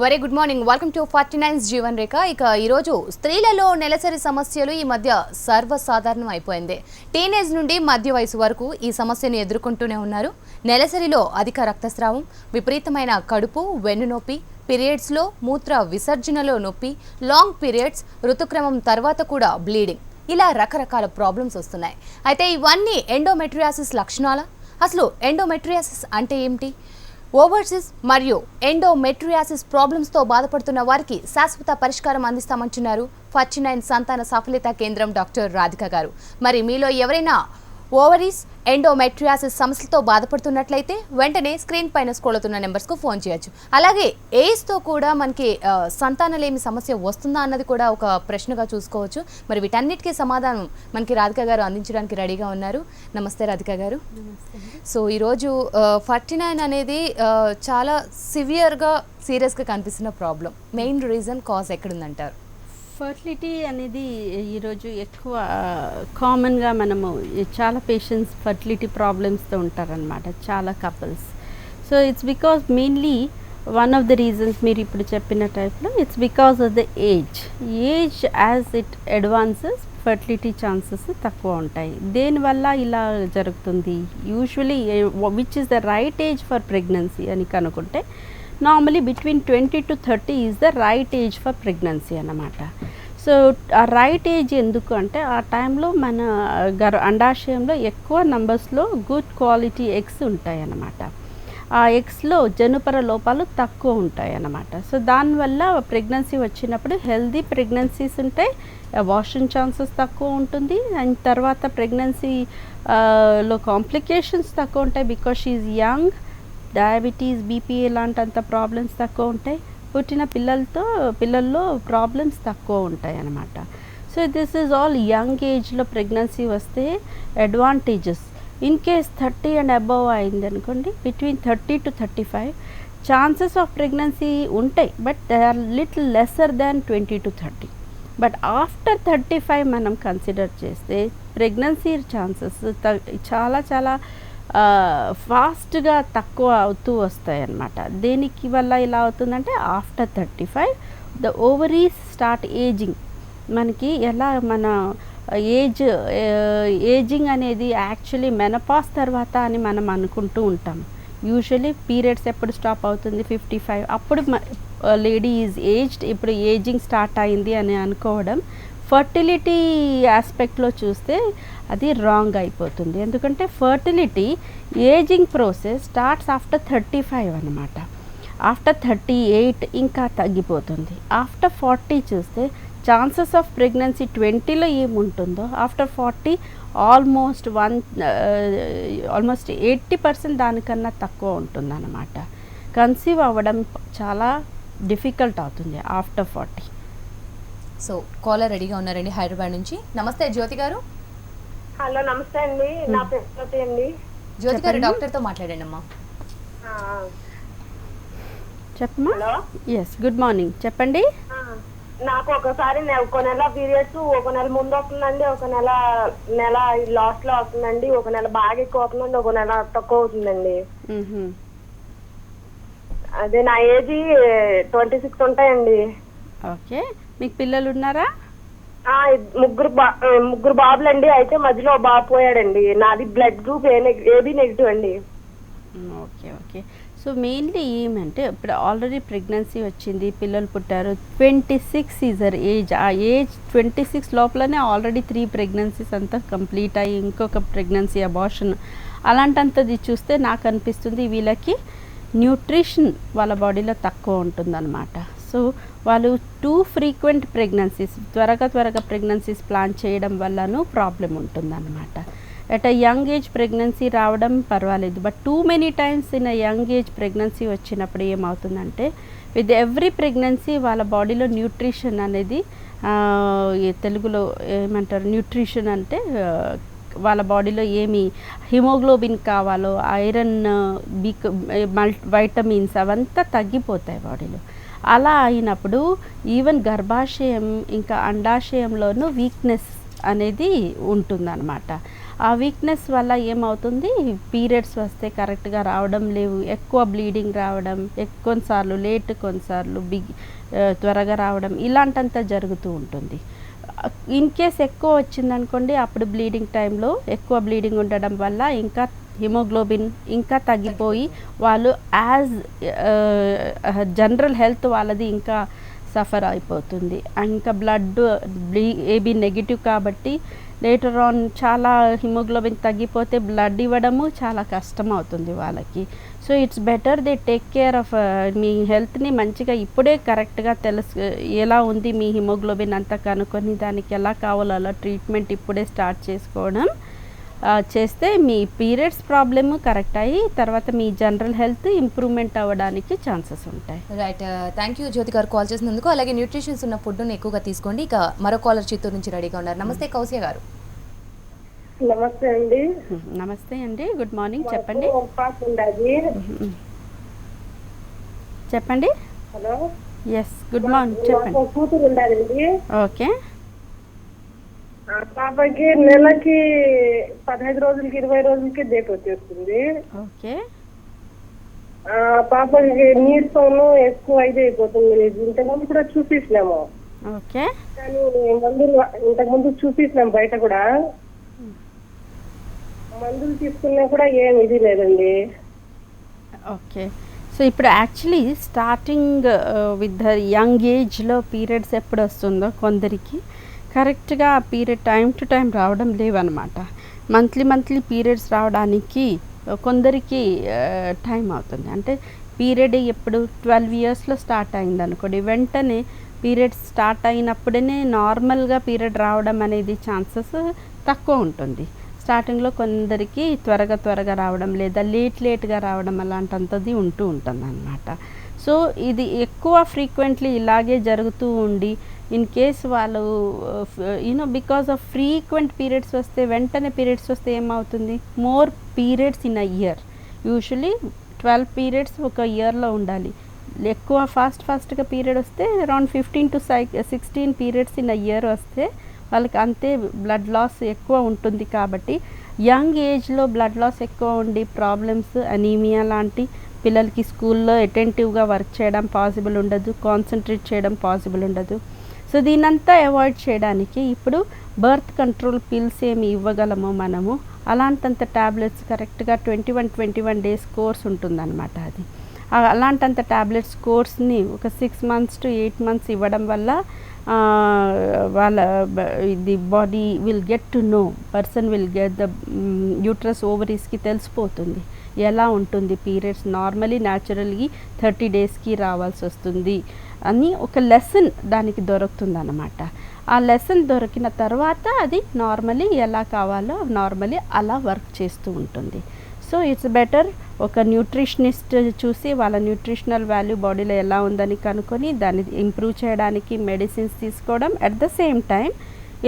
Very good morning. Welcome to 49 Jeevan Rekha. ఇక ఈరోజు స్త్రీలలో నెలసరి సమస్యలు ఈ మధ్య సర్వసాధారణం అయిపోయింది. టీనేజ్ నుండి మధ్య వయసు వరకు ఈ సమస్యను ఎదుర్కొంటూనే ఉన్నారు. నెలసరిలో అధిక రక్తస్రావం, విపరీతమైన కడుపు, వెన్నునొప్పి, పీరియడ్స్లో మూత్ర విసర్జనలో నొప్పి, లాంగ్ పీరియడ్స్, ఋతుక్రమం తర్వాత కూడా బ్లీడింగ్, ఇలా రకరకాల ప్రాబ్లమ్స్ వస్తున్నాయి. అయితే ఇవన్నీ ఎండోమెట్రియాసిస్ లక్షణాలా? అసలు ఎండోమెట్రియాసిస్ అంటే ఏమిటి? ఓవర్సిస్ మరియు ఎండోమెట్రియాసిస్ ప్రాబ్లమ్స్తో బాధపడుతున్న వారికి శాశ్వత పరిష్కారం అందిస్తామంటున్నారు 49 సంతాన సాఫల్యత కేంద్రం డాక్టర్ రాధిక గారు. మరి మీలో ఎవరైనా ఓవరీస్, ఎండోమెట్రియాసిస్ సమస్యలతో బాధపడుతున్నట్లయితే వెంటనే స్క్రీన్ పైన స్క్రోల్ అవుతున్న నెంబర్స్కు ఫోన్ చేయొచ్చు. అలాగే ఏజ్తో కూడా మనకి సంతానలేమి సమస్య వస్తుందా అన్నది కూడా ఒక ప్రశ్నగా చూసుకోవచ్చు. మరి వీటన్నిటికీ సమాధానం మనకి రాధిక గారు అందించడానికి రెడీగా ఉన్నారు. నమస్తే రాధిక గారు. సో ఈరోజు 49 అనేది చాలా సీరియస్గా కనిపిస్తున్న ప్రాబ్లం. మెయిన్ రీజన్ కాజ్ ఎక్కడుందంటారు? ఫర్టిలిటీ అనేది ఈరోజు ఎక్కువ కామన్గా మనము చాలా పేషెంట్స్ ఫర్టిలిటీ ప్రాబ్లమ్స్తో ఉంటారనమాట, చాలా couples. So it's because mainly one of the reasons మీరు ఇప్పుడు చెప్పిన టైప్లో it's because of the age as it advances fertility chances తక్కువ ఉంటాయి. దేనివల్ల ఇలా జరుగుతుంది? Usually which is the right age for pregnancy అని కనుక్కుంటే normally between 20 to 30 is the right age for pregnancy అన్నమాట. సో ఆ రైట్ ఏజ్ ఎందుకు అంటే ఆ టైంలో మన అండాశయంలో ఎక్కువ నంబర్స్లో గుడ్ క్వాలిటీ ఎగ్స్ ఉంటాయి అన్నమాట. ఆ ఎగ్స్లో జనుపర లోపాలు తక్కువ ఉంటాయి అన్నమాట. సో దానివల్ల ప్రెగ్నెన్సీ వచ్చినప్పుడు హెల్దీ ప్రెగ్నెన్సీస్ ఉంటాయి, అబార్షన్ ఛాన్సెస్ తక్కువ ఉంటుంది. అండ్ తర్వాత ప్రెగ్నెన్సీ లో కాంప్లికేషన్స్ తక్కువ ఉంటాయి because she's young. Diabetes, BP ఇలాంటంత ప్రాబ్లమ్స్ తక్కువ ఉంటాయి. పుట్టిన పిల్లల్లో ప్రాబ్లమ్స్ తక్కువ ఉంటాయి అన్నమాట. So this is all young ఏజ్లో ప్రెగ్నెన్సీ వస్తే advantages. In case 30 and above అయింది అనుకోండి, between 30 to 35 chances of pregnancy ఉంటాయి, but they are little lesser than 20 to 30. But after 35 మనం కన్సిడర్ చేస్తే ప్రెగ్నెన్సీ ఛాన్సెస్ చాలా ఫాస్ట్గా తక్కువ అవుతూ వస్తాయి అన్నమాట. దేనికి వల్ల ఇలా అవుతుందంటే after 35 the ovaries start ageing. మనకి ఎలా మన ఏజింగ్ అనేది యాక్చువల్లీ మెనపాస్ తర్వాత అని మనం అనుకుంటూ ఉంటాం. యూజువల్లీ పీరియడ్స్ ఎప్పుడు స్టాప్ అవుతుంది? 55. అప్పుడు లేడీ ఈజ్ ఏజ్డ్, ఇప్పుడు ఏజింగ్ స్టార్ట్ అయింది అని అనుకోవడం ఫర్టిలిటీ ఆస్పెక్ట్లో చూస్తే అది రాంగ్ అయిపోతుంది. ఎందుకంటే fertility ageing process starts after 35 అనమాట. ఆఫ్టర్ 38 ఇంకా తగ్గిపోతుంది. ఆఫ్టర్ 40 చూస్తే ఛాన్సెస్ ఆఫ్ ప్రెగ్నెన్సీ 20లో ఏముంటుందో ఆఫ్టర్ 40 ఆల్మోస్ట్ 80% దానికన్నా తక్కువ ఉంటుంది అన్నమాట. కన్సీవ్ అవ్వడం చాలా డిఫికల్ట్ అవుతుంది ఆఫ్టర్ 40. సో కాలర్ రెడీగా ఉన్నారండి హైదరాబాద్ నుంచి. నమస్తే జ్యోతి గారు. హలో, నమస్తే అండి. నా పేరు జ్యోతి అండి. జ్యోతి గారు, డాక్టర్తో మాట్లాడండి అమ్మా. చెప్పమ్మా. హలో, ఎస్, గుడ్ మార్నింగ్, చెప్పండి. నాకు ఒకసారి ఒక నెల పీరియడ్స్ ఒక నెల ముందు వస్తుందండి, ఒక నెల లాస్ట్ లో వస్తుందండి, ఒక నెల బాగా ఎక్కువ అవుతుందండి, ఒక నెల తక్కువ అవుతుందండి. అదే నా ఏజ్ 26 ఉంటాయండి. ఓకే, మీకు పిల్లలు ఉన్నారా? ముగ్గురు బాబులండి. అయితే మధ్యలో బాబు పోయాడండి. నాది బ్లడ్ గ్రూప్ ఏబీ నెగిటివ్ అండి. Okay okay. సో మెయిన్లీ ఏమంటే ఇప్పుడు ఆల్రెడీ ప్రెగ్నెన్సీ వచ్చింది, పిల్లలు పుట్టారు, 26 ఈజర్ ఏజ్. ఆ ఏజ్ 26 లోపలనే ఆల్రెడీ 3 ప్రెగ్నెన్సీస్ అంతా కంప్లీట్ అయ్యి ఇంకొక ప్రెగ్నెన్సీ అబార్షన్ అలాంటంతది చూస్తే నాకు అనిపిస్తుంది వీళ్ళకి న్యూట్రిషన్ వాళ్ళ బాడీలో తక్కువ ఉంటుందన్నమాట. సో వాళ్ళు టూ ఫ్రీక్వెంట్ ప్రెగ్నెన్సీస్, త్వరగా ప్రెగ్నెన్సీస్ ప్లాన్ చేయడం వల్లనూ ప్రాబ్లం ఉంటుందన్నమాట. At a young age pregnancy రావడం పర్వాలేదు, but too many times in a young age pregnancy వచ్చినప్పుడు ఏమవుతుందంటే విత్ ఎవ్రీ ప్రెగ్నెన్సీ వాళ్ళ బాడీలో న్యూట్రిషన్ అనేది, తెలుగులో ఏమంటారు, న్యూట్రిషన్ అంటే వాళ్ళ బాడీలో ఏమి హిమోగ్లోబిన్ కావాలో, ఐరన్, వైటమిన్స్ అవంతా తగ్గిపోతాయి బాడీలో. అలా అయినప్పుడు ఈవెన్ గర్భాశయం ఇంకా అండాశయంలోనూ వీక్నెస్ అనేది ఉంటుందన్నమాట. ఆ వీక్నెస్ వల్ల ఏమవుతుంది, పీరియడ్స్ వస్తే కరెక్ట్గా రావడం లేవు, ఎక్కువ బ్లీడింగ్ రావడం, కొన్నిసార్లు లేట్, కొన్నిసార్లు త్వరగా రావడం, ఇలాంటంతా జరుగుతూ ఉంటుంది. ఇన్ కేస్ ఎక్కువ వచ్చిందనుకోండి, అప్పుడు బ్లీడింగ్ టైంలో ఎక్కువ బ్లీడింగ్ ఉండడం వల్ల ఇంకా హిమోగ్లోబిన్ ఇంకా తగ్గిపోయి వాళ్ళు యాజ్ జనరల్ హెల్త్ వాళ్ళది ఇంకా సఫర్ అయిపోతుంది. ఇంకా బ్లడ్ ఏబీ నెగిటివ్ కాబట్టి లేటర్ ఆన్ చాలా హిమోగ్లోబిన్ తగ్గిపోతే బ్లడ్ ఇవ్వడము చాలా కష్టం అవుతుంది వాళ్ళకి. So it's better they take care of మీ హెల్త్ని మంచిగా ఇప్పుడే కరెక్ట్గా ఎలా ఉంది మీ హిమోగ్లోబిన్ అంతా కనుక్కొని దానికి ఎలా కావాలో అలా ట్రీట్మెంట్ ఇప్పుడే స్టార్ట్ చేసుకోవడం చేస్తే మీ పీరియడ్స్ ప్రాబ్లమ్ కరెక్ట్ అయ్యి తర్వాత మీ జనరల్ హెల్త్ ఇంప్రూవ్మెంట్ అవ్వడానికి ఛాన్సెస్ ఉంటాయి. రైట్, థ్యాంక్ యూ జ్యోతి గారు కాల్ చేసినందుకు. అలాగే న్యూట్రిషన్స్ ఉన్న ఫుడ్ని ఎక్కువగా తీసుకోండి. ఇక మరో కాలర్ చిత్తూరు నుంచి రెడీగా ఉన్నారు. నమస్తే కౌశియ గారు. నమస్తే అండి. నమస్తే అండి, గుడ్ మార్నింగ్. చెప్పండి చెప్పండి. హలో, ఎస్ గుడ్ మార్నింగ్, చెప్పండి. కూతురు ఉండాలండి. ఓకే. పాపకి నెలకి 15 రోజులకి 20 రోజులకి డేట్ వచ్చేస్తుంది. ఓకే. పాపకి నీరసము ఎక్కువ అయితే అయిపోతుంది. ఇంతకుముందు కూడా చూపించినాము. ఓకే. కానీ ఇంతకుముందు చూపించినాం బయట కూడా, మందులు తీసుకున్నా కూడా ఏం ఇది లేదండి. ఓకే. సో ఇప్పుడు actually starting with the young ఏజ్లో పీరియడ్స్ ఎప్పుడు వస్తుందో కొందరికి కరెక్ట్గా ఆ పీరియడ్ టైం టు టైం రావడం లేవన్నమాట. మంత్లీ పీరియడ్స్ రావడానికి కొందరికి టైం అవుతుంది. అంటే పీరియడ్ ఎప్పుడు 12 ఇయర్స్లో స్టార్ట్ అయింది అనుకోండి, వెంటనే పీరియడ్స్ స్టార్ట్ అయినప్పుడే నార్మల్గా పీరియడ్ రావడం అనేది ఛాన్సెస్ తక్కువ ఉంటుంది. స్టార్టింగ్లో కొందరికి త్వరగా రావడం లేదా లేట్గా రావడం అలాంటిది ఉంటూ ఉంటుంది అన్నమాట. సో ఇది ఎక్కువ ఫ్రీక్వెంట్లీ ఇలాగే జరుగుతూ ఉండి ఇన్ కేస్ వాళ్ళు బికాస్ ఆఫ్ ఫ్రీక్వెంట్ పీరియడ్స్ వస్తే వెంటనే పీరియడ్స్ వస్తే ఏమవుతుంది, more periods in a year. Usually 12 periods ఒక ఇయర్లో ఉండాలి. ఎక్కువ ఫాస్ట్గా పీరియడ్ వస్తే around 15 to 16 periods in a year వస్తే వాళ్ళకి అంతే బ్లడ్ లాస్ ఎక్కువ ఉంటుంది. కాబట్టి యంగ్ ఏజ్లో బ్లడ్ లాస్ ఎక్కువ ఉండి ప్రాబ్లమ్స్, అనీమియా లాంటి, పిల్లలకి స్కూల్లో అటెంటివ్గా వర్క్ చేయడం పాసిబుల్ ఉండదు, కాన్సన్ట్రేట్ చేయడం పాసిబుల్ ఉండదు. సో దీనంతా అవాయిడ్ చేయడానికి ఇప్పుడు బర్త్ కంట్రోల్ పిల్స్ ఏమి ఇవ్వగలమో మనము, అలాంటంత ట్యాబ్లెట్స్ కరెక్ట్గా 21 days కోర్స్ ఉంటుందన్నమాట. అది అలాంటంత ట్యాబ్లెట్స్ కోర్స్ని ఒక 6 months to 8 months ఇవ్వడం వల్ల వాళ్ళ the body will get to know, person will get the uterus ఓవరీస్కి తెలిసిపోతుంది ఎలా ఉంటుంది పీరియడ్స్. నార్మలీ న్యాచురల్గా 30 daysకి రావాల్సి వస్తుంది అని ఒక లెసన్ దానికి దొరుకుతుంది అన్నమాట. ఆ లెసన్ దొరికిన తర్వాత అది నార్మలీ ఎలా కావాలో నార్మలీ అలా వర్క్ చేస్తూ ఉంటుంది. సో ఇట్స్ బెటర్ ఒక న్యూట్రిషనిస్ట్ చూసి వాళ్ళ న్యూట్రిషనల్ వాల్యూ బాడీలో ఎలా ఉందని కనుక్కొని దాన్ని ఇంప్రూవ్ చేయడానికి మెడిసిన్స్ తీసుకోవడం, అట్ ద సేమ్ టైం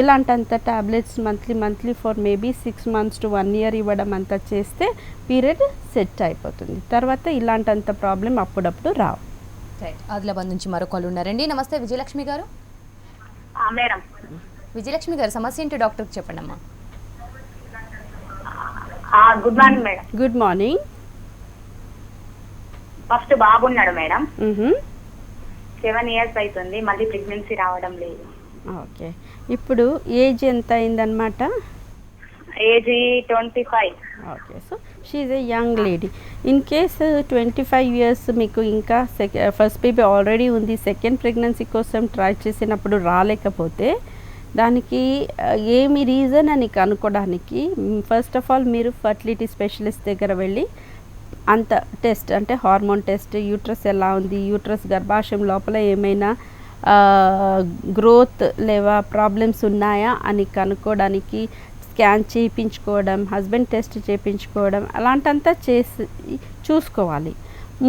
ఇలాంటంత tablets monthly for maybe 6 months to 1 year ఇవ్వడం అంతా చేస్తే పీరియడ్ సెట్ అయిపోతుంది. తర్వాత ఇలాంటంత ప్రాబ్లం అప్పుడప్పుడు రావు. ఆదిలాబాద్ నుంచి మరో కాల్ ఉన్నారండి. నమస్తే విజయలక్ష్మి గారు. మేడం, విజయలక్ష్మి గారు సమస్య ఏంటో డాక్టర్కి చెప్పండి అమ్మా. Good morning madam. Good morning. First బాబున్నాడు మేడం, 7 years అవుతుంది, మళ్ళీ ప్రెగ్నెన్సీ రావడం లేదు. ఓకే. ఇప్పుడు ఏజ్ ఎంత అయిందనమాట? Age 25. Okay. So she's a young lady. In case 25 years మీకు ఇంకా ఫస్ట్ బేబీ ఆల్రెడీ ఉంది, సెకండ్ ప్రెగ్నెన్సీ కోసం ట్రై చేసినప్పుడు రాలేకపోతే దానికి ఏమి రీజన్ అని కనుక్కోవడానికి ఫస్ట్ ఆఫ్ ఆల్ మీరు ఫర్టిలిటీ స్పెషలిస్ట్ దగ్గర వెళ్ళి అంత టెస్ట్ అంటే హార్మోన్ టెస్ట్, యూట్రస్ ఎలా ఉంది, యూట్రస్ గర్భాశయం లోపల ఏమైనా గ్రోత్ లేవా ప్రాబ్లమ్స్ ఉన్నాయా అని కనుక్కోవడానికి స్కాన్ చేయించుకోవడం, హస్బెండ్ టెస్ట్ చేయించుకోవడం అలాంటంతా చేసి చూసుకోవాలి.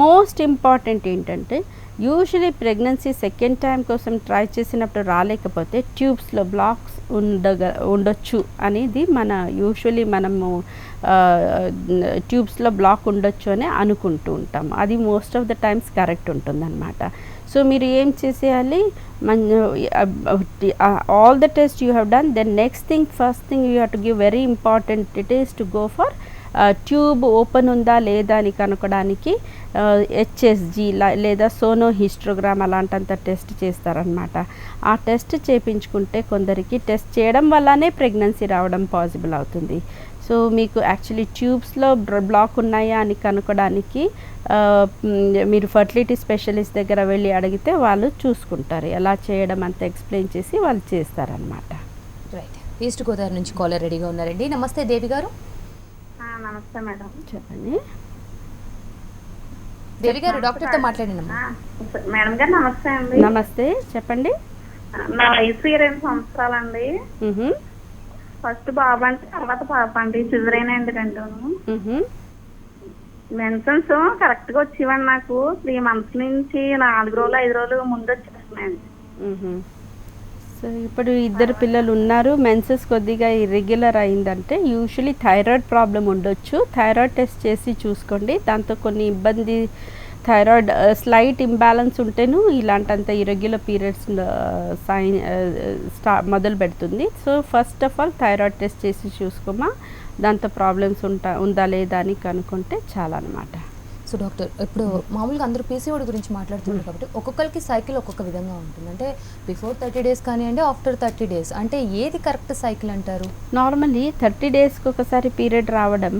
మోస్ట్ ఇంపార్టెంట్ ఏంటంటే యూజువలీ ప్రెగ్నెన్సీ సెకండ్ టైం కోసం ట్రై చేసినప్పుడు రాలేకపోతే ట్యూబ్స్లో బ్లాక్స్ ఉండొచ్చు అనేది మన యూజువలీ మనము ట్యూబ్స్లో బ్లాక్ ఉండొచ్చు అని అనుకుంటూ ఉంటాము. అది most of the times correct ఉంటుందన్నమాట. సో మీరు ఏం చేసేయాలి, all the test you have done, then next thing first thing you have to give very important it is to go for tube open ఉందా లేదా అని కనుక్కోవడానికి హెచ్ఎస్జి లేదా Sono histogram అలాంటంత test చేస్తారనమాట. ఆ టెస్ట్ చేయించుకుంటే కొందరికి టెస్ట్ చేయడం వల్లనే ప్రెగ్నెన్సీ రావడం పాసిబుల్ అవుతుంది. సో మీకు యాక్చువల్లీ ట్యూబ్స్లో బ్లాక్ ఉన్నాయా అని కనుక్కోవడానికి మీరు ఫర్టిలిటీ స్పెషలిస్ట్ దగ్గర వెళ్ళి అడిగితే వాళ్ళు చూసుకుంటారు. ఎలా చేయడం అంత ఎక్స్ప్లెయిన్ చేసి వాళ్ళు చేస్తారనమాట. రైట్. ఈస్ట్ గోదావరి నుంచి కాలర్ రెడీగా ఉన్నారండి. నమస్తే దేవి గారు. నమస్తే మేడం. చెప్పండి దేవి గారు, డాక్టర్తో మాట్లాడినమ్మా. మేడం గారు నమస్తే అండి. నమస్తే, చెప్పండి. నా వయసు 20 సంవత్సరాలండి. ఫస్ట్ బాబు అంటే తర్వాత పాప అండి. సిజరేన్ అండి రెండును. మెన్సన్స్ కరెక్ట్ గా వచ్చేవండి. నాకు 3 months నుంచి 4 రోజులు 5 రోజులు ముందు వచ్చేస్తున్నాయండి. సో ఇప్పుడు 2 పిల్లలు ఉన్నారు, మెన్సెస్ కొద్దిగా ఇర్రెగ్యులర్ అయిందంటే యూజువలీ థైరాయిడ్ ప్రాబ్లం ఉండొచ్చు. థైరాయిడ్ టెస్ట్ చేసి చూసుకోండి. దాంతో కొన్ని ఇబ్బంది, థైరాయిడ్ స్లైట్ ఇంబ్యాలెన్స్ ఉంటేను ఇలాంటంత ఇర్రెగ్యులర్ పీరియడ్స్ సైన్ మొదలు పెడుతుంది. So first of all thyroid test చేసి చూసుకోమా, దాంతో ప్రాబ్లమ్స్ ఉందా లేదా అని కనుక్కుంటే చాలా అనమాట. సో డాక్టర్, ఇప్పుడు మామూలుగా అందరూ పీసీఓడి గురించి మాట్లాడుతున్నారు కాబట్టి ఒక్కొక్కరికి సైకిల్ ఒక్కొక్క విధంగా ఉంటుంది. అంటే బిఫోర్ 30 days కానివ్వండి, ఆఫ్టర్ 30 days, అంటే ఏది కరెక్ట్ సైకిల్ అంటారు? నార్మల్లీ 30 daysకి ఒకసారి పీరియడ్ రావడం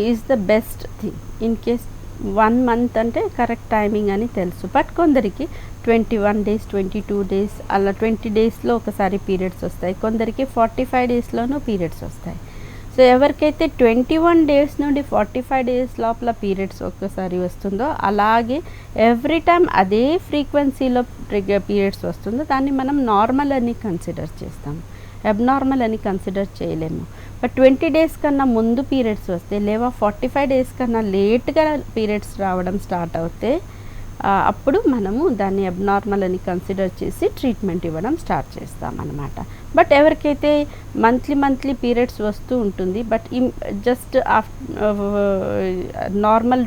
is the best thing. In case 1 month అంటే కరెక్ట్ టైమింగ్ అని తెలుసు. బట్ కొందరికి 21 days 22 days అలా 20 daysలో ఒకసారి పీరియడ్స్ వస్తాయి. కొందరికి 45 daysలోనూ పీరియడ్స్ వస్తాయి. సో ఎవరికైతే 21 days నుండి 45 days లోపల పీరియడ్స్ ఒక్కసారి వస్తుందో, అలాగే ఎవ్రీ టైమ్ అదే ఫ్రీక్వెన్సీలో పీరియడ్స్ వస్తుందో దాన్ని మనం నార్మల్ అని కన్సిడర్ చేస్తాము, అబ్నార్మల్ అని కన్సిడర్ చేయలేము. బట్ 20 days కన్నా ముందు పీరియడ్స్ వస్తే, లేదా 45 days కన్నా లేట్గా పీరియడ్స్ రావడం స్టార్ట్ అవుతే అప్పుడు మనము దాన్ని అబ్నార్మల్ అని కన్సిడర్ చేసి ట్రీట్మెంట్ ఇవ్వడం స్టార్ట్ చేస్తామన్నమాట. బట్ ఎవరికైతే మంత్లీ పీరియడ్స్ వస్తూ ఉంటుంది, బట్ జస్ట్ నార్మల్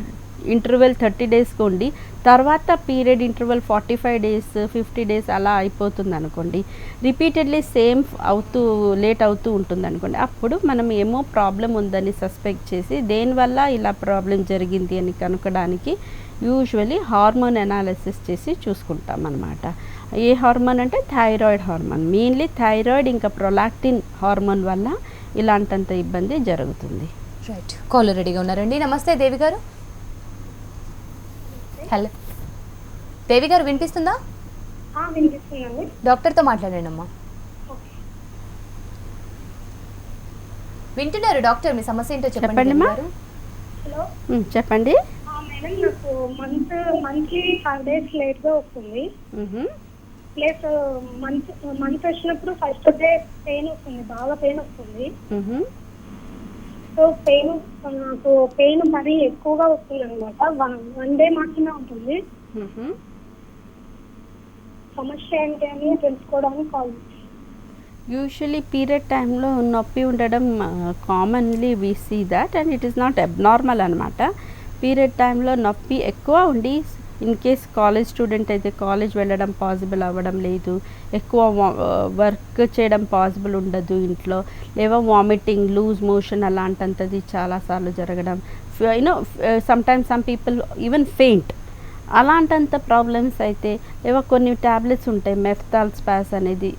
ఇంటర్వెల్ 30 daysకి ఉండి తర్వాత పీరియడ్ ఇంటర్వెల్ 45 days 50 days అలా అయిపోతుంది అనుకోండి, రిపీటెడ్లీ సేమ్ లేట్ అవుతూ ఉంటుంది అనుకోండి, అప్పుడు మనం ఏమో ప్రాబ్లం ఉందని సస్పెక్ట్ చేసి దేనివల్ల ఇలా ప్రాబ్లం జరిగింది అని కనుక్కోవడానికి యూజువలీ హార్మోన్ అనాలిసిస్ చేసి చూసుకుంటాం అన్నమాట. ఏ హార్మోన్ అంటే థైరాయిడ్ హార్మోన్, మెయిన్లీ థైరాయిడ్ ఇంకా ప్రొలాక్టిన్ హార్మోన్ వల్ల ఇలాంటంత ఇబ్బంది జరుగుతుంది. రైట్. కాలర్ రెడీగా ఉన్నారండి. నమస్తే దేవి గారు. హలో దేవి గారు, వినిపిస్తుందా? వినిపిస్తుందండి. డాక్టర్తో మాట్లాడండి అమ్మా. వింటున్నారు డాక్టర్, మీ సమస్య ఏంటో చెప్పండి. హలో చెప్పండి. మేడం, నాకు మంత్లీ 5 days లేట్ గా వస్తుంది. ప్లస్ మంత్ వచ్చినప్పుడు ఫస్ట్ డే పెయిన్ వస్తుంది, బాగా పెయిన్ వస్తుంది. సో నాకు పెయిన్ మరీ ఎక్కువగా వస్తుంది అనమాట. 1 day మాత్రమే ఉంటుంది. సమస్య ఏంటి అని తెలుసుకోవడానికి కాల్. యూజువలీ పీరియడ్ టైంలో నొప్పి ఉండడం commonly we see that, and it is not abnormal అనమాట. పీరియడ్ టైంలో నొప్పి ఎక్కువ ఉండి, ఇన్ కేస్ కాలేజ్ స్టూడెంట్ అయితే కాలేజ్ వెళ్ళడం పాసిబుల్ అవ్వడం లేదు, ఎక్కువ వర్క్ చేయడం పాసిబుల్ ఉండదు ఇంట్లో, లేదా వామిటింగ్, లూజ్ మోషన్ అలాంటంతది చాలాసార్లు జరగడం, sometimes some people even faint, అలాంటంత ప్రాబ్లమ్స్ అయితే, లేదా కొన్ని ట్యాబ్లెట్స్ ఉంటాయి మెఫ్తాల్ స్పాస్ అనేది,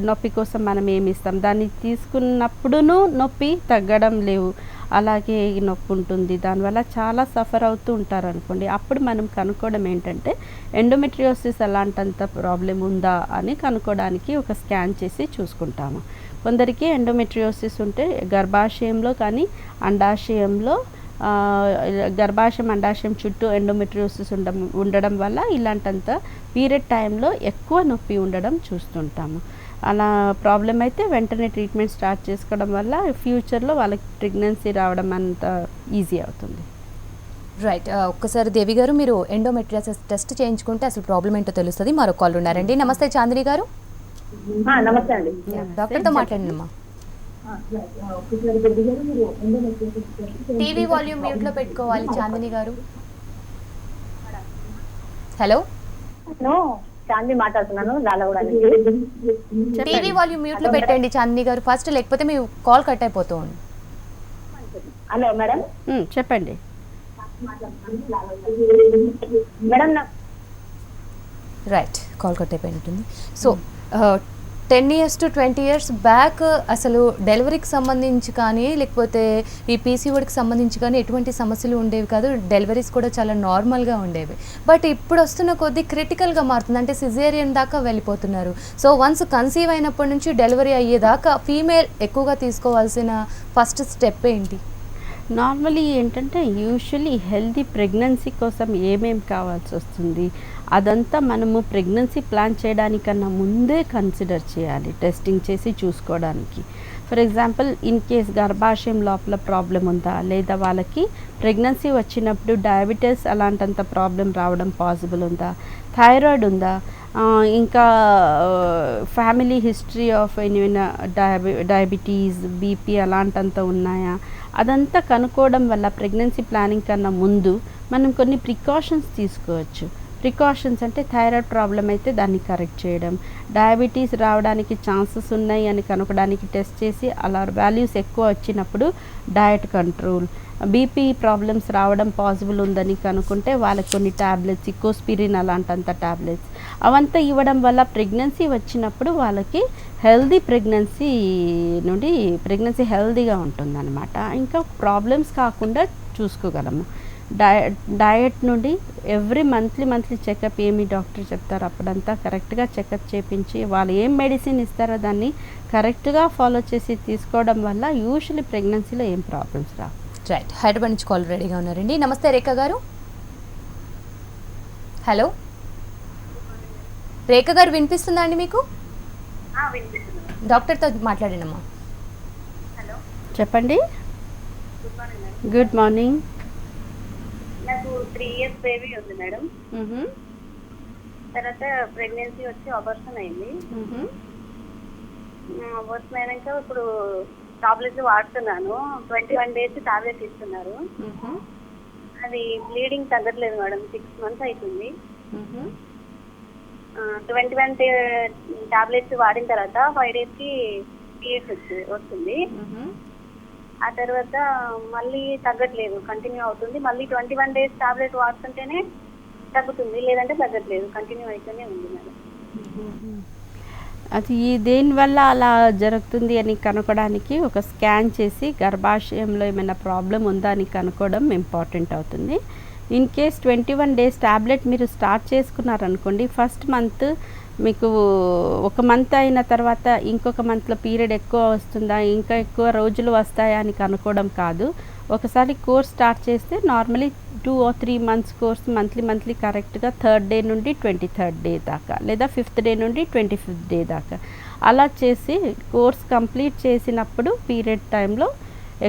నొప్పి కోసం మనం ఏమి ఇస్తాం, దాన్ని తీసుకున్నప్పుడునూ నొప్పి తగ్గడం లేవు, అలాగే నొప్పి ఉంటుంది, దానివల్ల చాలా సఫర్ అవుతూ ఉంటారు అనుకోండి. అప్పుడు మనం కనుక్కోవడం ఏంటంటే ఎండోమెట్రియోసిస్ అలాంటంత ప్రాబ్లం ఉందా అని కనుక్కోవడానికి ఒక స్కాన్ చేసి చూసుకుంటాము. కొందరికి ఎండోమెట్రియోసిస్ ఉంటే గర్భాశయంలో కానీ అండాశయంలో, గర్భాశయం అండాశయం చుట్టూ ఎండోమెట్రియోసిస్ ఉండడం వల్ల ఇలాంటంత పీరియడ్ టైంలో ఎక్కువ నొప్పి ఉండడం చూస్తుంటాము. అలా ప్రాబ్లం అయితే వెంటనే ట్రీట్మెంట్ స్టార్ట్ చేసుకోవడం వల్ల ఫ్యూచర్లో వాళ్ళకి ప్రెగ్నెన్సీ రావడం అంత ఈజీ అవుతుంది. రైట్. ఒక్కసారి దేవి గారు, మీరు ఎండోమెట్రియోసిస్ టెస్ట్ చేయించుకుంటే అసలు ప్రాబ్లం ఏంటో తెలుస్తుంది. మరో కాల్ ఉన్నారండి. నమస్తే చాందిని గారు. నమస్తే అండి. డాక్టర్తో మాట్లాడినమ్మా. టీవీ వాల్యూమ్ మ్యూట్లో పెట్టుకోవాలి చాందిని గారు. హలో, నేను చాంది మాట్లాడుతున్నాను లాలగూడ నుంచి. టీవీ వాల్యూమ్ మ్యూట్లో పెట్టండి చాందిని గారు ఫస్ట్, లేకపోతే మీ కాల్ కట్ అయిపోతూ ఉంది. Hello madam. చెప్పండి మేడం రైట్, కాల్ కట్ అయిపోయి ఉంటుంది. So 10 years to 20 years back అసలు డెలివరీకి సంబంధించి కానీ లేకపోతే ఈ పీసీఓడికి సంబంధించి కానీ ఎటువంటి సమస్యలు ఉండేవి కాదు. డెలివరీస్ కూడా చాలా నార్మల్గా ఉండేవి. బట్ ఇప్పుడు వస్తున్న కొద్దీ క్రిటికల్గా మారుతుంది, అంటే సిజేరియన్ దాకా వెళ్ళిపోతున్నారు. సో వన్స్ కన్సీవ్ అయినప్పటి నుంచి డెలివరీ అయ్యేదాకా ఫీమేల్ ఎక్కువగా తీసుకోవాల్సిన ఫస్ట్ స్టెప్ ఏంటి? నార్మలీ ఏంటంటే యూజువలీ హెల్దీ ప్రెగ్నెన్సీ కోసం ఏమేమి కావాల్సి వస్తుంది అదంతా మనము ప్రెగ్నెన్సీ ప్లాన్ చేయడానికన్నా ముందే కన్సిడర్ చేయాలి, టెస్టింగ్ చేసి చూసుకోవడానికి. ఫర్ ఎగ్జాంపుల్ ఇన్ కేస్ గర్భాశయం లోపల ప్రాబ్లం ఉందా, లేదా వాళ్ళకి ప్రెగ్నెన్సీ వచ్చినప్పుడు డయాబెటీస్ అలాంటంత ప్రాబ్లం రావడం పాసిబుల్ ఉందా, థైరాయిడ్ ఉందా, ఇంకా ఫ్యామిలీ హిస్టరీ ఆఫ్ ఏమైనా డయాబెటీస్ బీపీ అలాంటంత ఉన్నాయా, అదంతా కనుక్కోవడం వల్ల ప్రెగ్నెన్సీ ప్లానింగ్ కన్నా ముందు మనం కొన్ని ప్రికాషన్స్ తీసుకోవచ్చు. ప్రికాషన్స్ అంటే థైరాయిడ్ ప్రాబ్లం అయితే దాన్ని కరెక్ట్ చేయడం, డయాబెటీస్ రావడానికి ఛాన్సెస్ ఉన్నాయి అని కనుక్కోవడానికి టెస్ట్ చేసి అలా వాల్యూస్ ఎక్కువ వచ్చినప్పుడు డయట్ కంట్రోల్, బీపీ ప్రాబ్లమ్స్ రావడం పాసిబుల్ ఉందని కనుక్కుంటే వాళ్ళకి కొన్ని ట్యాబ్లెట్స్, ఇకోస్పిరిన్ అలాంటంత ట్యాబ్లెట్స్ అవంతా ఇవ్వడం వల్ల ప్రెగ్నెన్సీ వచ్చినప్పుడు వాళ్ళకి హెల్దీ ప్రెగ్నెన్సీ హెల్దీగా ఉంటుందన్నమాట. ఇంకా ప్రాబ్లమ్స్ కాకుండా చూసుకోగలము. డయట్ నుండి ఎవ్రీ మంత్లీ చెకప్ ఏమి డాక్టర్ చెప్తారో అప్పుడంతా కరెక్ట్గా చెకప్ చేయించి వాళ్ళు ఏం మెడిసిన్ ఇస్తారో దాన్ని కరెక్ట్గా ఫాలో చేసి తీసుకోవడం వల్ల యూజువల్లీ ప్రెగ్నెన్సీలో ఏం ప్రాబ్లమ్స్ రావు. రైట్, హైదరాబాద్ నుంచి కాల్ రెడీగా ఉన్నారండి. నమస్తే రేఖ గారు. హలో రేఖ గారు, వినిపిస్తుందా అండి మీకు? డాక్టర్తో మాట్లాడినమ్మా. చెప్పండి. Good morning. నాకు 3 years బేబీ ఉంది మేడం. తర్వాత ప్రెగ్నెన్సీ వచ్చి అబార్షన్ అయింది. అబార్షన్ అయినాక ఇప్పుడు టాబ్లెట్స్ వాడుతున్నాను. 21 days టాబ్లెట్ ఇస్తున్నారు. అది బ్లీడింగ్ తగ్గట్లేదు మేడం. 6 months అవుతుంది. 21 టాబ్లెట్స్ వాడిన తర్వాత 5 days కి పీరియడ్స్ వస్తుంది. ఆ తర్వాత మళ్ళీ తగ్గట్లేదు, కంటిన్యూ అవుతుంది. మళ్ళీ 21 days టాబ్లెట్ వాడుతుంటేనే తగ్గుతుంది, లేదంటే తగ్గట్లేదు, కంటిన్యూ అవుతూనే ఉంది మేడం. అది దేనివల్ల అలా జరుగుతుంది అని కనుక్కోవడానికి ఒక స్కాన్ చేసి గర్భాశయంలో ఏమైనా ప్రాబ్లం ఉందా అని కనుక్కోవడం ఇంపార్టెంట్ అవుతుంది. ఇన్ కేస్ 21 days టాబ్లెట్ మీరు స్టార్ట్ చేసుకున్నారనుకోండి, ఫస్ట్ మంత్ మీకు ఒక మంత్ అయిన తర్వాత ఇంకొక మంత్లో పీరియడ్ ఎక్కువ వస్తుందా, ఇంకా ఎక్కువ రోజులు వస్తాయా అని కనుక్కోవడం కాదు. ఒకసారి కోర్స్ స్టార్ట్ చేస్తే normally 2 or 3 months course monthly కరెక్ట్గా 3rd day నుండి 23rd day దాకా, లేదా 5th day నుండి 25th day దాకా అలా చేసి కోర్స్ కంప్లీట్ చేసినప్పుడు పీరియడ్ టైంలో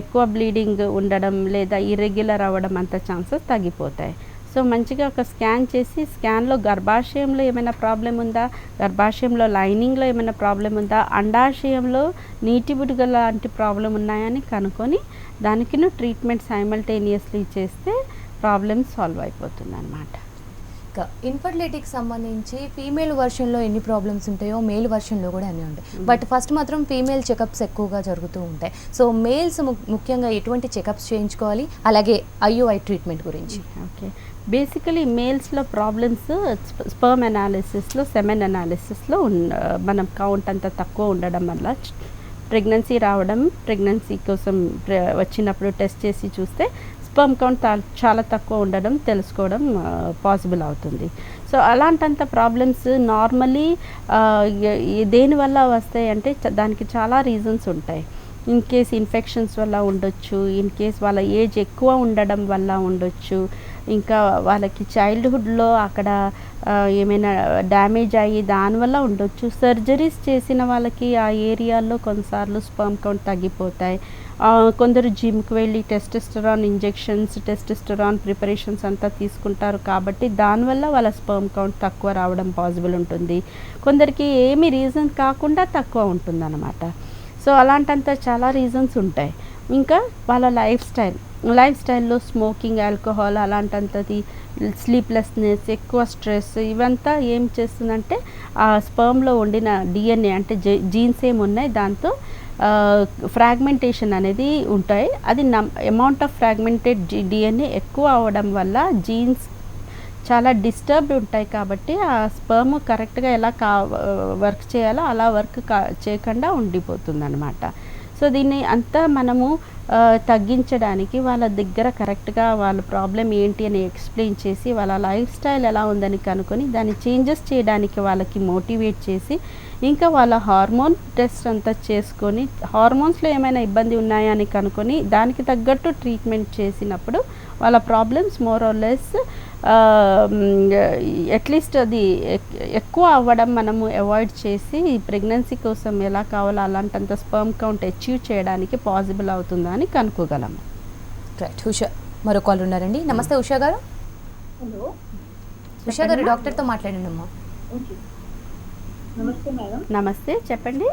ఎక్కువ బ్లీడింగ్ ఉండడం లేదా ఇర్రెగ్యులర్ అవ్వడం అంత ఛాన్సెస్ తగ్గిపోతాయి. సో మంచిగా ఒక స్కాన్ చేసి, స్కాన్లో గర్భాశయంలో ఏమైనా ప్రాబ్లం ఉందా, గర్భాశయంలో లైనింగ్లో ఏమైనా ప్రాబ్లం ఉందా, అండాశయంలో నీటి బుడగ లాంటి ప్రాబ్లం ఉన్నాయని కనుక్కొని దానికి ట్రీట్మెంట్ సైమల్టేనియస్లీ చేస్తే ప్రాబ్లమ్ సాల్వ్ అయిపోతుంది అన్నమాట. ఇంకా ఇన్ఫర్టిలిటీకి సంబంధించి ఫీమేల్ వర్షన్లో ఎన్ని ప్రాబ్లమ్స్ ఉంటాయో మేల్ వర్షన్లో కూడా అన్నీ ఉంటాయి. బట్ ఫస్ట్ మాత్రం ఫీమేల్ చెకప్స్ ఎక్కువగా జరుగుతూ ఉంటాయి. సో మేల్స్ ముఖ్యంగా ఎటువంటి చెకప్స్ చేయించుకోవాలి, అలాగే IUI ట్రీట్మెంట్ గురించి? ఓకే, బేసికలీ మేల్స్లో ప్రాబ్లమ్స్ స్పర్మ్ అనాలిసిస్లో, సెమెన్ అనాలిసిస్లో మనం కౌంట్ అంత తక్కువ ఉండడం వల్ల ప్రెగ్నెన్సీ రావడం, ప్రెగ్నెన్సీ కోసం వచ్చినప్పుడు టెస్ట్ చేసి చూస్తే స్పర్మ్ కౌంట్ చాలా తక్కువ ఉండడం తెలుసుకోవడం పాసిబుల్ అవుతుంది. సో అలాంటంత ప్రాబ్లమ్స్ నార్మలీ దేనివల్ల వస్తాయి అంటే దానికి చాలా రీజన్స్ ఉంటాయి. ఇన్ కేస్ ఇన్ఫెక్షన్స్ వల్ల ఉండొచ్చు, ఇన్ కేస్ వాళ్ళ ఏజ్ ఎక్కువ ఉండడం వల్ల ఉండొచ్చు, ఇంకా వాళ్ళకి చైల్డ్హుడ్లో అక్కడ ఏమైనా డ్యామేజ్ అయ్యి దానివల్ల ఉండొచ్చు. సర్జరీస్ చేసిన వాళ్ళకి ఆ ఏరియాలో కొన్నిసార్లు స్పర్మ్ కౌంట్ తగ్గిపోతాయి. కొందరు జిమ్కి వెళ్ళి టెస్టెస్టెరాన్ ఇంజెక్షన్స్, టెస్టెస్టెరాన్ ప్రిపరేషన్స్ అంతా తీసుకుంటారు కాబట్టి దానివల్ల వాళ్ళ స్పర్మ్ కౌంట్ తక్కువ రావడం పాసిబుల్ ఉంటుంది. కొందరికి ఏమి రీజన్ కాకుండా తక్కువ ఉంటుందన్నమాట. సో అలాంటంత చాలా రీజన్స్ ఉంటాయి. ఇంకా వాళ్ళ లైఫ్ స్టైల్లో స్మోకింగ్, ఆల్కహాల్ అలాంటంతది, స్లీప్లెస్నెస్, ఎక్కువ స్ట్రెస్ ఇవంతా ఏం చేస్తుందంటే ఆ స్పర్మ్లో ఉండిన డిఎన్ఏ అంటే జీన్స్ ఏమున్నాయి దాంతో ఫ్రాగ్మెంటేషన్ అనేది ఉంటాయి. అది అమౌంట్ ఆఫ్ ఫ్రాగ్మెంటెడ్ డిఎన్ఏ ఎక్కువ అవడం వల్ల జీన్స్ చాలా డిస్టర్బ్డ్ ఉంటాయి. కాబట్టి ఆ స్పర్మ్ కరెక్ట్గా ఎలా వర్క్ చేయాలో అలా వర్క్ చేయకుండా ఉండిపోతుంది అనమాట. సో దీన్ని అంతా మనము తగ్గించడానికి వాళ్ళ దగ్గర కరెక్ట్గా వాళ్ళ ప్రాబ్లం ఏంటి అని ఎక్స్ప్లెయిన్ చేసి వాళ్ళ లైఫ్ స్టైల్ ఎలా ఉందని కనుక్కొని దాన్ని చేంజెస్ చేయడానికి వాళ్ళకి మోటివేట్ చేసి ఇంకా వాళ్ళ హార్మోన్ టెస్ట్ అంతా చేసుకొని హార్మోన్స్లో ఏమైనా ఇబ్బంది ఉన్నాయా అని కనుక్కొని దానికి తగ్గట్టు ట్రీట్మెంట్ చేసినప్పుడు వాళ్ళ problems more or less at least అది ఎక్కువ అవ్వడం మనము అవాయిడ్ చేసి ప్రెగ్నెన్సీ కోసం ఎలా కావాలో అలాంటంత స్పర్మ్ కౌంట్ అచీవ్ చేయడానికి పాసిబుల్ అవుతుందా అని కనుక్కోగలము. రైట్. ఉషా మరో కాల్ ఉన్నారండి. నమస్తే ఉషా గారు. హలో ఉషా గారు డాక్టర్తో మాట్లాడండి అమ్మా. ఓకే. నమస్తే మేడం. నమస్తే, చెప్పండి.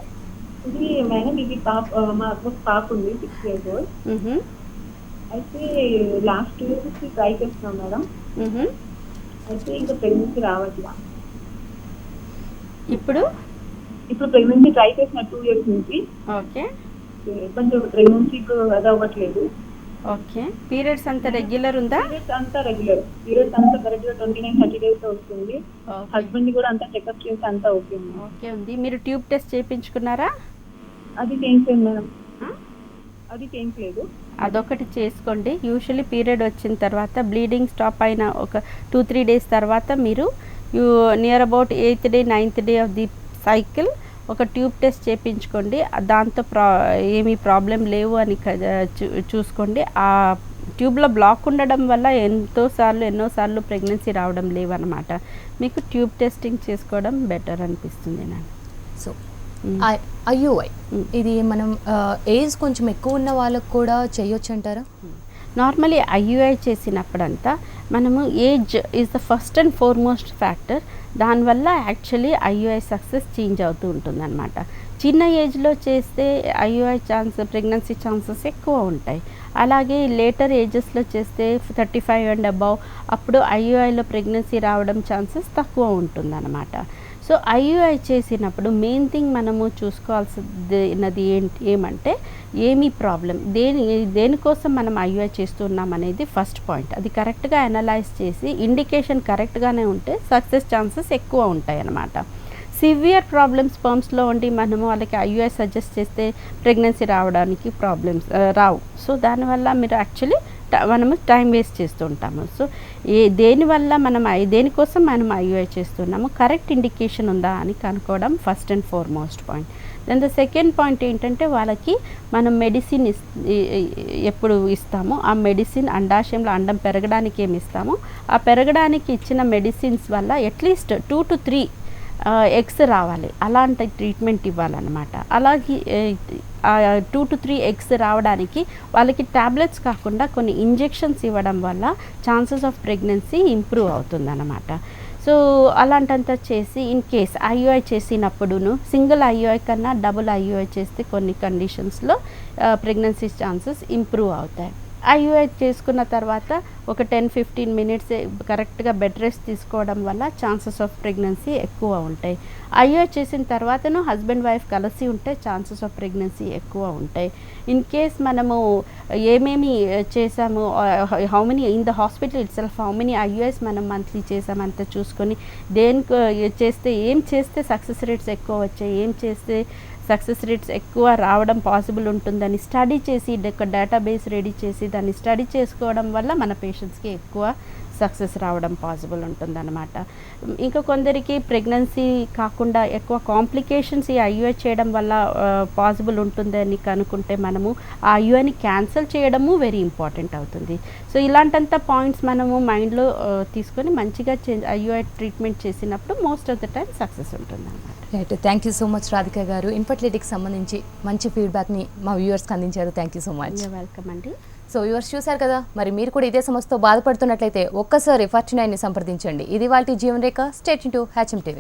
ఇది మేడం ఇది మా పాప ఉంది 6 years old. అయితే లాస్ట్ 2 years నుంచి ట్రై చేస్తున్నాం మేడం. అయితే ఇంకా ప్రెగ్నెన్సీ రావట్లా. ఇప్పుడు ప్రెగ్నెన్సీ ట్రై చేసిన 2 years నుంచి. ఓకే. కొంచెం ప్రెగ్నెన్సీ అది అవ్వట్లేదు. ఓకే. పీరియడ్స్ అంతా రెగ్యులర్ ఉందా? పీరియడ్స్ అంతా రెగ్యులర్. పీరియడ్స్ అంతా కరెక్ట్గా 29-30 days వస్తుంది. హస్బెండ్ కూడా అంతా చెకప్ చేసి అంతా ఓకే ఉంది. ఓకే ఉంది. మీరు ట్యూబ్ టెస్ట్ చేయించుకున్నారా? అది చేయించలేదు మేడం. అది చేయించలేదు. అదొకటి చేసుకోండి. యూజువల్లీ పీరియడ్ వచ్చిన తర్వాత బ్లీడింగ్ స్టాప్ అయిన ఒక 2-3 days తర్వాత మీరు near about 8th day 9th day of the cycle ఒక ట్యూబ్ టెస్ట్ చేయించుకోండి. దాంతో ఏమీ ప్రాబ్లం లేవు అని చూసుకోండి. ఆ ట్యూబ్లో బ్లాక్ ఉండడం వల్ల ఎన్నోసార్లు ప్రెగ్నెన్సీ రావడం లేవన్నమాట. మీకు ట్యూబ్ టెస్టింగ్ చేసుకోవడం బెటర్ అనిపిస్తుంది నాకు. సో ఐయుఐ ఇది మనం ఏజ్ కొంచెం ఎక్కువ ఉన్న వాళ్ళకు కూడా చేయొచ్చు అంటారా? నార్మలీ ఐయుఐ చేసినప్పుడంతా మనము age is the first and foremost factor. దానివల్ల యాక్చువల్లీ ఐయుఐ సక్సెస్ చేంజ్ అవుతూ ఉంటుందన్నమాట. చిన్న ఏజ్లో చేస్తే ఐయుఐ ప్రెగ్నెన్సీ ఛాన్సెస్ ఎక్కువ ఉంటాయి. అలాగే లేటర్ ఏజెస్లో చేస్తే 35 and above అప్పుడు ఐయుఐలో ప్రెగ్నెన్సీ రావడం ఛాన్సెస్ తక్కువ ఉంటుందన్నమాట. సో ఐయుఐ చేసినప్పుడు మెయిన్ థింగ్ మనము చూసుకోవాల్సినది ఏమంటే ఏమీ ప్రాబ్లం దేనికోసం మనం ఐయుఐ చేస్తున్నాం అనేది ఫస్ట్ పాయింట్. అది కరెక్ట్గా అనలైజ్ చేసి ఇండికేషన్ కరెక్ట్గానే ఉంటే సక్సెస్ ఛాన్సెస్ ఎక్కువ ఉంటాయి అన్నమాట. సివియర్ ప్రాబ్లమ్స్ స్పర్మ్స్లో ఉండి మనము వాళ్ళకి ఐయుఐ సజెస్ట్ చేస్తే ప్రెగ్నెన్సీ రావడానికి ప్రాబ్లమ్స్ రావు. సో దానివల్ల మీరు యాక్చువల్లీ మనము టైం వేస్ట్ చేస్తూ ఉంటాము. సో దేనికోసం మనం ఐయుఐ చేస్తున్నాము కరెక్ట్ ఇండికేషన్ ఉందా అని కనుక్కోవడం first and foremost point. Then the second point ఏంటంటే వాళ్ళకి మనం మెడిసిన్ ఎప్పుడు ఇస్తామో ఆ మెడిసిన్ అండాశయంలో అండం పెరగడానికి ఏమి ఇస్తామో ఆ పెరగడానికి ఇచ్చిన మెడిసిన్స్ వల్ల అట్లీస్ట్ 2 to 3 ఎగ్స్ రావాలి. అలాంటి ట్రీట్మెంట్ ఇవ్వాలన్నమాట. అలాగే 2 to 3 ఎగ్స్ రావడానికి వాళ్ళకి ట్యాబ్లెట్స్ కాకుండా కొన్ని ఇంజెక్షన్స్ ఇవ్వడం వల్ల ఛాన్సెస్ ఆఫ్ ప్రెగ్నెన్సీ ఇంప్రూవ్ అవుతుందన్నమాట. సో అలాంటంతా చేసి ఇన్ కేస్ ఐయుఐ చేసినప్పుడును సింగిల్ ఐయుఐ కన్నా డబుల్ ఐయుఐ చేస్తే కొన్ని కండిషన్స్లో ప్రెగ్నెన్సీ ఛాన్సెస్ ఇంప్రూవ్ అవుతాయి. ఐయుఐ చేసుకున్న తర్వాత ఒక 10-15 minutes కరెక్ట్గా బెడ్ రెస్ట్ తీసుకోవడం వల్ల ఛాన్సెస్ ఆఫ్ ప్రెగ్నెన్సీ ఎక్కువ ఉంటాయి. ఐయుఐ చేసిన తర్వాతను హస్బెండ్ వైఫ్ కలిసి ఉంటే ఛాన్సెస్ ఆఫ్ ప్రెగ్నెన్సీ ఎక్కువ ఉంటాయి. ఇన్ కేస్ మనము ఏమేమి చేసాము how many in the hospital it self how many IUIs మనం మంత్లీ చేసామంతా చూసుకొని ఏం చేస్తే సక్సెస్ రేట్స్ ఎక్కువ వచ్చాయి, ఏం చేస్తే సక్సెస్ రేట్స్ ఎక్కువ రావడం పాసిబుల్ ఉంటుందని స్టడీ చేసి ఒక డేటాబేస్ రెడీ చేసి దాన్ని స్టడీ చేసుకోవడం వల్ల మన పేషెంట్స్కి ఎక్కువ సక్సెస్ రావడం పాసిబుల్ ఉంటుందన్నమాట. ఇంకా కొందరికి ప్రెగ్నెన్సీ కాకుండా ఎక్కువ కాంప్లికేషన్స్ ఈ ఐయుఐ చేయడం వల్ల పాసిబుల్ ఉంటుందని కనుక్కుంటే మనము ఆ ఐయుఐని క్యాన్సిల్ చేయడము వెరీ ఇంపార్టెంట్ అవుతుంది. సో ఇలాంటంత పాయింట్స్ మనము మైండ్లో తీసుకొని మంచిగా ఐయుఐ ట్రీట్మెంట్ చేసినప్పుడు most of the time success ఉంటుందన్నమాట. Right, thank you so much Radhika garu. ఇన్ఫర్టిలిటీకి సంబంధించి మంచి ఫీడ్బ్యాక్ని మా వ్యూవర్స్కి అందించారు. Thank you so much. Welcome అండి. సో వ్యూవర్స్ చూశారు కదా, మరి మీరు కూడా ఇదే సమస్యతో బాధపడుతున్నట్లయితే ఒక్కసారి 49ని సంప్రదించండి. ఇది వాళ్ళ Jeevan Rekha. State into HM TV.